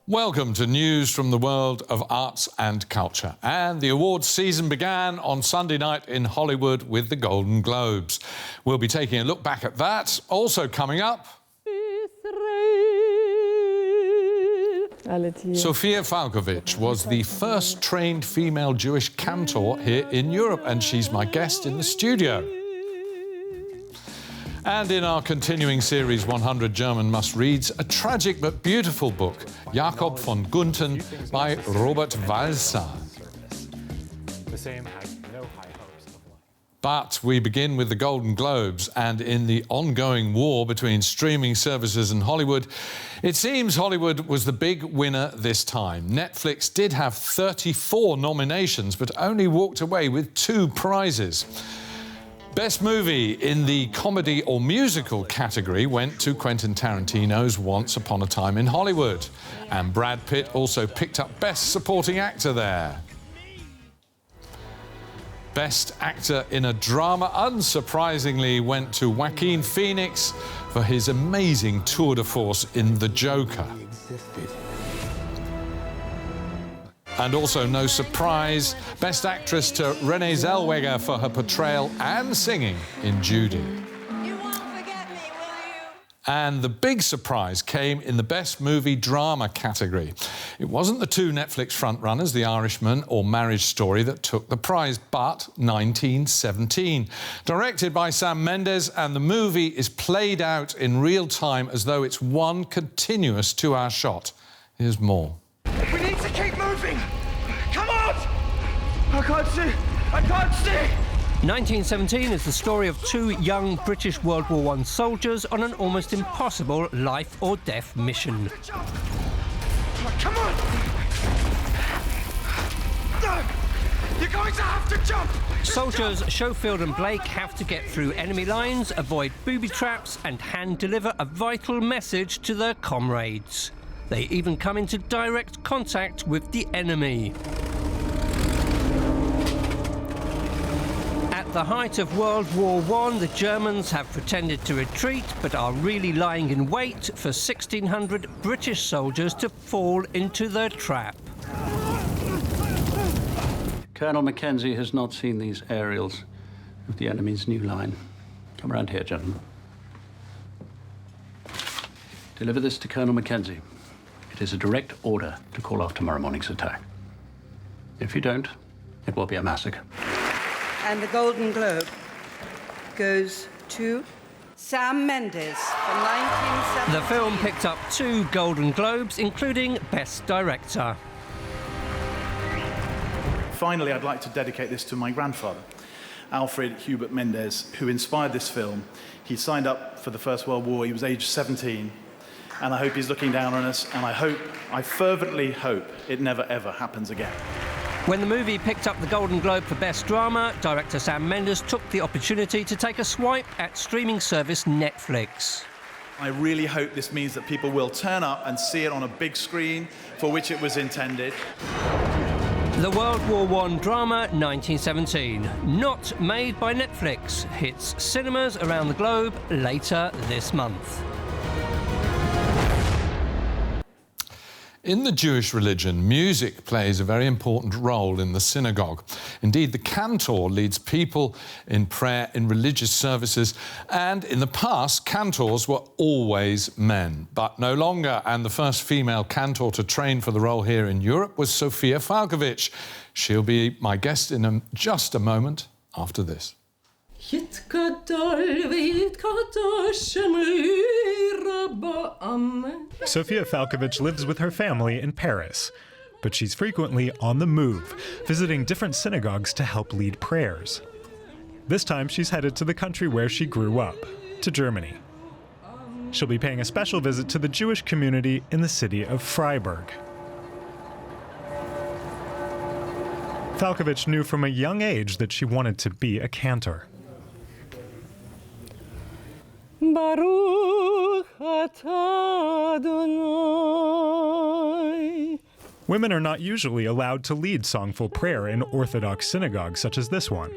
Welcome to news from the world of arts and culture. And the awards season began on Sunday night in Hollywood with the Golden Globes. We'll be taking a look back at that. Also coming up, Sofia Falkovitch was the first trained female Jewish cantor here in Europe, and she's my guest in the studio. And in our continuing series 100 German Must-Reads, a tragic but beautiful book, Jakob von Gunten by Robert Walser. The same has no high hopes of life. But we begin with the Golden Globes, and in the ongoing war between streaming services and Hollywood, it seems Hollywood was the big winner this time. Netflix did have 34 nominations, but only walked away with 2 prizes. Best Movie in the comedy or musical category went to Quentin Tarantino's Once Upon a Time in Hollywood. And Brad Pitt also picked up Best Supporting Actor there. Best Actor in a Drama, unsurprisingly, went to Joaquin Phoenix for his amazing tour de force in The Joker. And also, no surprise, Best Actress to Renée Zellweger for her portrayal and singing in Judy. You won't forget me, will you? And the big surprise came in the Best Movie Drama category. It wasn't the 2 Netflix frontrunners, The Irishman or Marriage Story, that took the prize, but 1917. Directed by Sam Mendes, and the movie is played out in real time as though it's one continuous 2-hour shot. Here's more. We need to keep moving! Come on! I can't see! I can't see! 1917 is the story of 2 young British World War I soldiers on an almost impossible life or death mission. Come on! No! You're going to have to jump! Soldiers Schofield and Blake have to get through enemy lines, avoid booby traps and hand-deliver a vital message to their comrades. They even come into direct contact with the enemy. At the height of World War I, the Germans have pretended to retreat, but are really lying in wait for 1,600 British soldiers to fall into their trap. Colonel Mackenzie has not seen these aerials of the enemy's new line. Come around here, gentlemen. Deliver this to Colonel Mackenzie. It is a direct order to call off tomorrow morning's attack. If you don't, it will be a massacre. And the Golden Globe goes to Sam Mendes for 1970. The film picked up 2 Golden Globes, including Best Director. Finally, I'd like to dedicate this to my grandfather, Alfred Hubert Mendes, who inspired this film. He signed up for the First World War. He was aged 17. And I hope he's looking down on us, and I fervently hope it never, ever happens again. When the movie picked up the Golden Globe for Best Drama, director Sam Mendes took the opportunity to take a swipe at streaming service Netflix. I really hope this means that people will turn up and see it on a big screen for which it was intended. The World War I drama 1917, not made by Netflix, hits cinemas around the globe later this month. In the Jewish religion, music plays a very important role in the synagogue. Indeed, the cantor leads people in prayer in religious services, and in the past, cantors were always men, but no longer. And the first female cantor to train for the role here in Europe was Sofia Falkovitch. She'll be my guest in just a moment after this. Sofia Falkovitch lives with her family in Paris, but she's frequently on the move, visiting different synagogues to help lead prayers. This time she's headed to the country where she grew up, to Germany. She'll be paying a special visit to the Jewish community in the city of Freiburg. Falkovitch knew from a young age that she wanted to be a cantor. Baruch atah Adonai. Women are not usually allowed to lead songful prayer in Orthodox synagogues such as this one.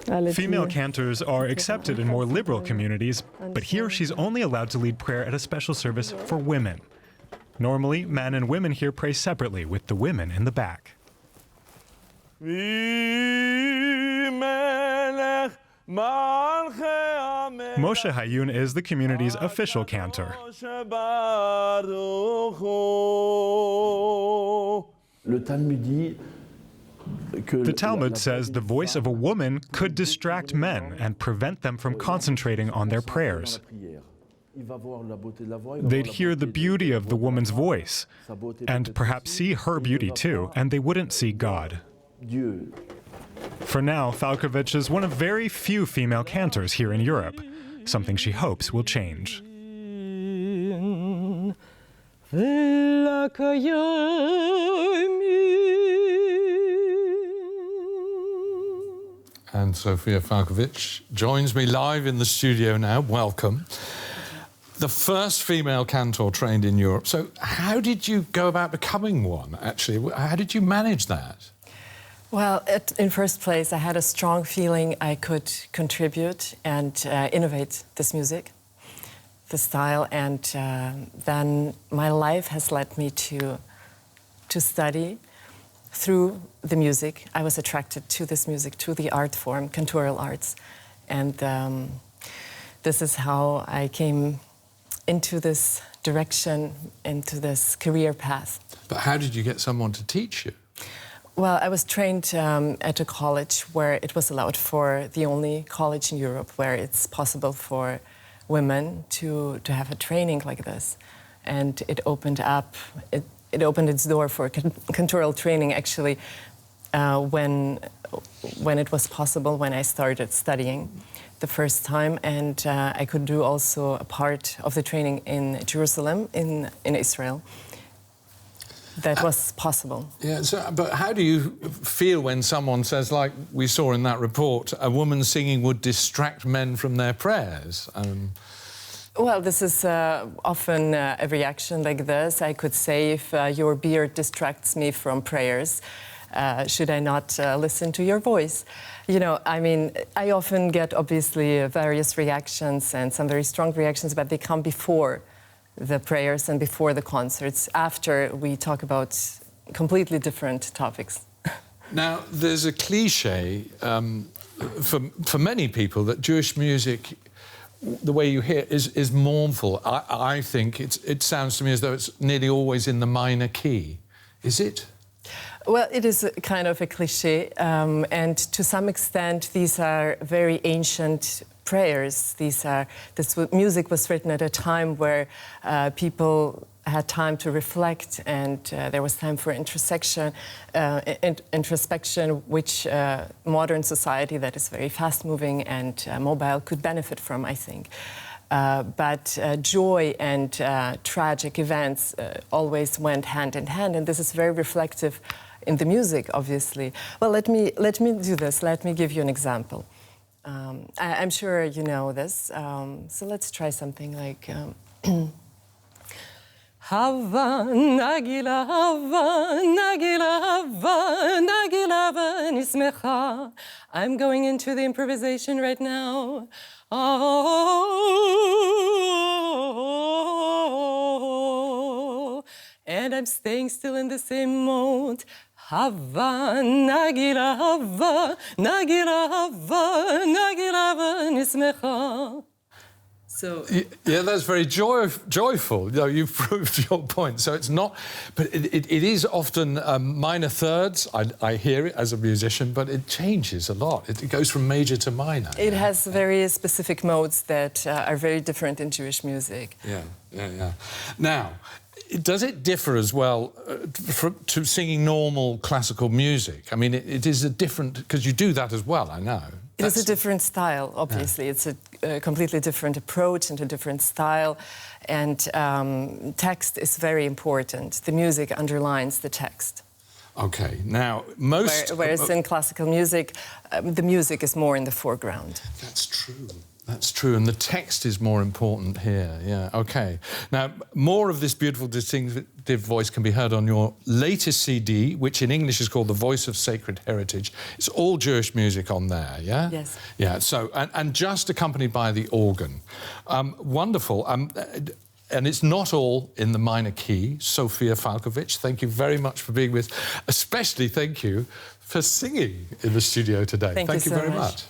Female cantors are accepted in more liberal communities, but here she's only allowed to lead prayer at a special service for women. Normally, men and women here pray separately, with the women in the back. Moshe Hayun is the community's official cantor. The Talmud says the voice of a woman could distract men and prevent them from concentrating on their prayers. They'd hear the beauty of the woman's voice, and perhaps see her beauty too, and they wouldn't see God. For now, Falkovitch is one of very few female cantors here in Europe, something she hopes will change. And Sofia Falkovitch joins me live in the studio now. Welcome. The first female cantor trained in Europe. So how did you go about becoming one, actually? How did you manage that? Well, in first place, I had a strong feeling I could contribute and innovate this music, the style, and then my life has led me to study through the music. I was attracted to this music, to the art form, cantorial arts, and this is how I came into this direction, into this career path. But how did you get someone to teach you? Well, I was trained at a college where it was allowed, for the only college in Europe where it's possible for women to have a training like this. And it opened up, it opened its door for cantorial training actually when it was possible, when I started studying the first time. And I could do also a part of the training in Jerusalem, in Israel. That was possible. Yeah, so, but how do you feel when someone says, like we saw in that report, a woman singing would distract men from their prayers? Well, this is often a reaction like this. I could say, if your beard distracts me from prayers, should I not listen to your voice? You know, I mean, I often get, obviously, various reactions and some very strong reactions, but they come before the prayers and before the concerts, after we talk about completely different topics. Now, there's a cliche for many people that Jewish music, the way you hear, is mournful. I think it sounds to me as though it's nearly always in the minor key. Is it? Well, it is kind of a cliche, and to some extent these are very ancient prayers. This music was written at a time where people had time to reflect, and there was time for introspection, which modern society that is very fast-moving and mobile could benefit from, I think. But joy and tragic events always went hand in hand, and this is very reflective in the music, obviously. Well, let me do this. Let me give you an example. I'm sure you know this, so let's try something like Hava nagila hava nagila hava nagila hava nismecha. I'm going into the improvisation right now. Oh, and I'm staying still in the same mode. Hava nagila hava nagila hava nagila hava nismecha. So yeah, that's very joyful. You know, you've proved your point. So it's not, but it is often minor thirds. I hear it as a musician, but it changes a lot. It goes from major to minor. It has very specific modes that are very different in Jewish music. Yeah. Now, does it differ as well to singing normal classical music? I mean, it is a different, because you do that as well, I know. It is a different style, obviously. Yeah. It's a completely different approach and a different style. And text is very important. The music underlines the text. OK, now, most... Whereas in classical music, the music is more in the foreground. That's true. That's true, and the text is more important here, yeah, OK. Now, more of this beautiful, distinctive voice can be heard on your latest CD, which in English is called The Voice of Sacred Heritage. It's all Jewish music on there, yeah? Yes. Yeah, so, and just accompanied by the organ. Wonderful. And it's not all in the minor key. Sofia Falkovitch, thank you very much for being with us. Especially thank you for singing in the studio today. Thank you so very much.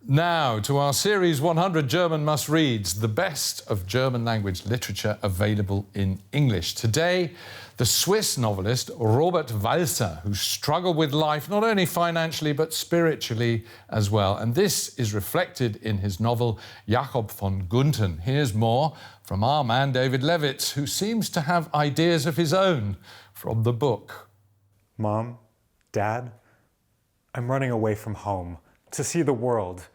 Now, to our series 100 German must-reads, the best of German language literature available in English. Today, the Swiss novelist Robert Walser, who struggled with life not only financially but spiritually as well. And this is reflected in his novel Jakob von Gunten. Here's more from our man David Levitz, who seems to have ideas of his own from the book. Mom, Dad, I'm running away from home to see the world.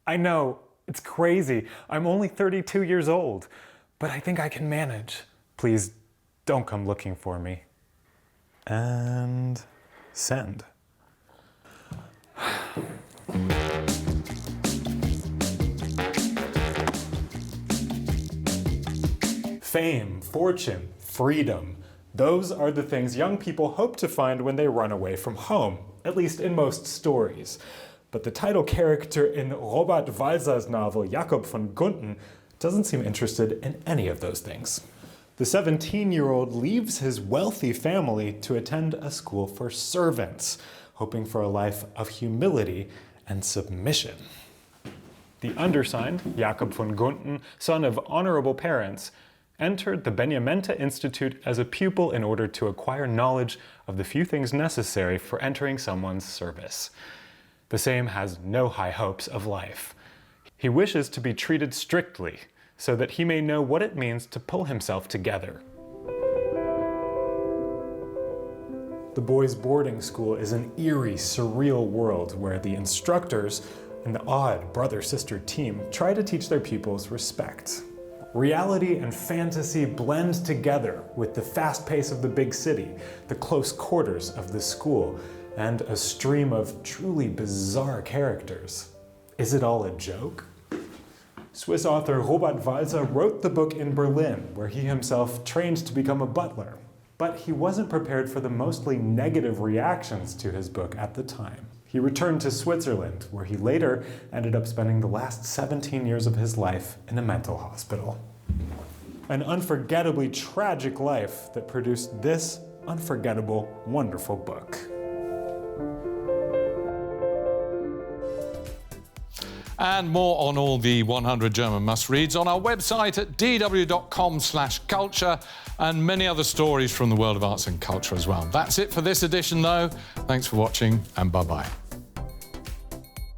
I know, it's crazy. I'm only 32 years old, but I think I can manage. Please don't come looking for me. And send. Fame, fortune, freedom. Those are the things young people hope to find when they run away from home, at least in most stories. But the title character in Robert Walser's novel Jakob von Gunten doesn't seem interested in any of those things. The 17-year-old leaves his wealthy family to attend a school for servants, hoping for a life of humility and submission. The undersigned, Jakob von Gunten, son of honorable parents, entered the Benjamenta Institute as a pupil in order to acquire knowledge of the few things necessary for entering someone's service. The same has no high hopes of life. He wishes to be treated strictly so that he may know what it means to pull himself together. The boys' boarding school is an eerie, surreal world where the instructors and the odd brother-sister team try to teach their pupils respect. Reality and fantasy blend together with the fast pace of the big city, the close quarters of the school, and a stream of truly bizarre characters. Is it all a joke? Swiss author Robert Walser wrote the book in Berlin, where he himself trained to become a butler. But he wasn't prepared for the mostly negative reactions to his book at the time. He returned to Switzerland, where he later ended up spending the last 17 years of his life in a mental hospital. An unforgettably tragic life that produced this unforgettable, wonderful book. And more on all the 100 German must-reads on our website at dw.com/culture, and many other stories from the world of arts and culture as well. That's it for this edition, though. Thanks for watching, and bye-bye.